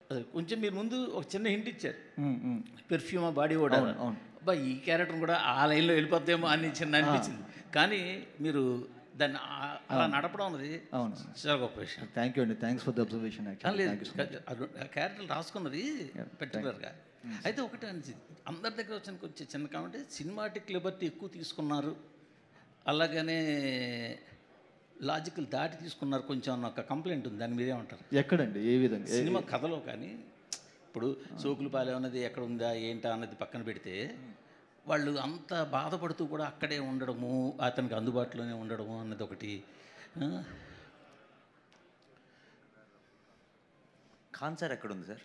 అదే కొంచెం మీరు ముందు ఒక చిన్న హింట్ ఇచ్చారు. హ్మ్. హ్మ్. పెర్ఫ్యూమా బాడీ ఓడా. అవును. అవును. అబ్బా! ఈ క్యారెక్టర్ కూడా ఆ లైన్‌లో వెళ్ళిపోద్దేమో అని చిన్న అనిపించింది. కానీ మీరు దాన్ని అలా నడపడం అన్నది అవును. చాలా గొప్ప విషయం. థ్యాంక్ యూ అండి. Thanks for the observation actually. లేదు థ్యాంక్ యూ సో మచ్. ఆ క్యారెక్టర్లు రాసుకున్నది పర్టికులర్గా. అయితే ఒకటే అనిపించింది, అందరి దగ్గర వచ్చిన కొంచెం చిన్న కామెంట్, సినిమాటిక్ లిబర్టీ ఎక్కువ తీసుకున్నారు, అలాగనే లాజికల్ దాటి తీసుకున్నారు కొంచెం అన్న ఒక కంప్లైంట్ ఉంది. దాని మీరేమంటారు? ఎక్కడండి? ఏ విధంగా? సినిమా కథలో కానీ ఇప్పుడు సోకులపాలెం అన్నది ఎక్కడ ఉందా ఏంటా అన్నది పక్కన పెడితే, వాళ్ళు అంత బాధపడుతూ కూడా అక్కడే ఉండడము, అతనికి అందుబాటులోనే ఉండడము అన్నది ఒకటి. ఖాన్ సార్ ఎక్కడ ఉంది సార్?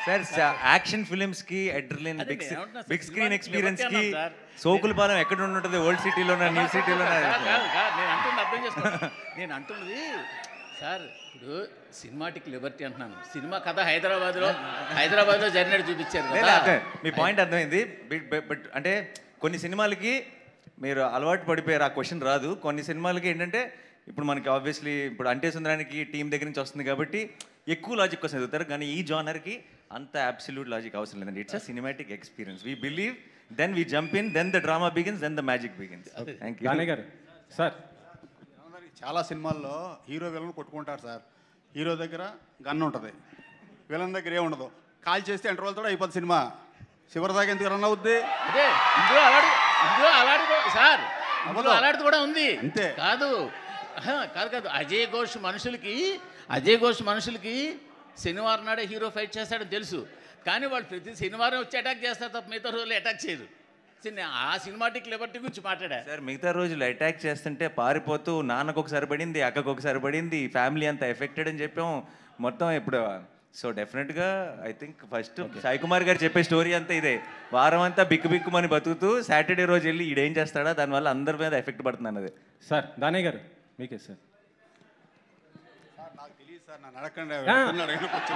సార్ యాక్షన్ ఫిలిమ్స్ కి అడ్రిలిన్ బిగ్ స్క్రీన్ ఎక్స్పీరియన్స్ కి సోకులపాలెం ఎక్కడ ఉంటుంది? ఓల్డ్ సిటీలోనా, న్యూ సిటీలోనా? నేను అంటున్నది సార్, ఇప్పుడు సినిమాటిక్ లిబర్టీ అంటున్నాను. సినిమా కథ హైదరాబాద్లో జరిగినట్టు చూపించారు కదా. మీ పాయింట్ అర్థమైంది. బట్ అంటే కొన్ని సినిమాలకి మీరు అలవాటు పడిపోయారు, ఆ క్వశ్చన్ రాదు. కొన్ని సినిమాలకి ఏంటంటే ఇప్పుడు మనకి ఆబ్వియస్లీ ఇప్పుడు అంటే సుందరానికి టీం దగ్గర నుంచి వస్తుంది కాబట్టి ఎక్కువ లాజిక్ కోసం చదువుతారు. కానీ ఈ జానర్కి అంత అబ్సల్యూట్ లాజిక్ అవసరం లేదండి. It's a cinematic experience. We believe, then we jump in, then the drama begins, then the magic begins. Thank you. Danayya గారు సార్, చాలా సినిమాల్లో హీరో విలన్ కొట్టుకుంటారు సార్. హీరో దగ్గర గన్ ఉంటుంది, విలన్ దగ్గర ఏముండదు. కాల్ చేస్తే ఎంటర్ వాళ్ళతో అయిపోతుంది సినిమా. చివరి దాకా ఎందుకు రన్ అవుద్ది? అదే ఇందులో అలాంటిది కూడా ఉంది. అంతే కాదు కాదు అజయ్ ఘోష్ మనుషులకి శనివారం నాడే హీరో ఫైట్ చేస్తాడని తెలుసు. కానీ వాళ్ళు ప్రతి శనివారం వచ్చి అటాక్ చేస్తారు తప్ప మిగతా రోజులు అటాక్ చేయరు. ఆ సినిమాటిక్ లిబర్టీ గురించి మాట్లాడా సార్. మిగతా రోజులు అటాక్ చేస్తుంటే పారిపోతూ నాన్నకు ఒకసారి పడింది, అక్కకు ఒకసారి పడింది, ఫ్యామిలీ అంతా ఎఫెక్టెడ్ అని చెప్పాం మొత్తం. ఇప్పుడు సో డెఫినెట్గా I think first Sai Kumar గారు చెప్పే స్టోరీ అంతా ఇదే. వారం అంతా బిక్కుమని బతుకుతూ సాటర్డే రోజు వెళ్ళి ఈడేం చేస్తాడా, దానివల్ల అందరి మీద ఎఫెక్ట్ పడుతుంది అన్నది. సార్ దానయ్య గారు మీకే సార్. నాకు తెలియదు సార్, నన్ను అడగండి.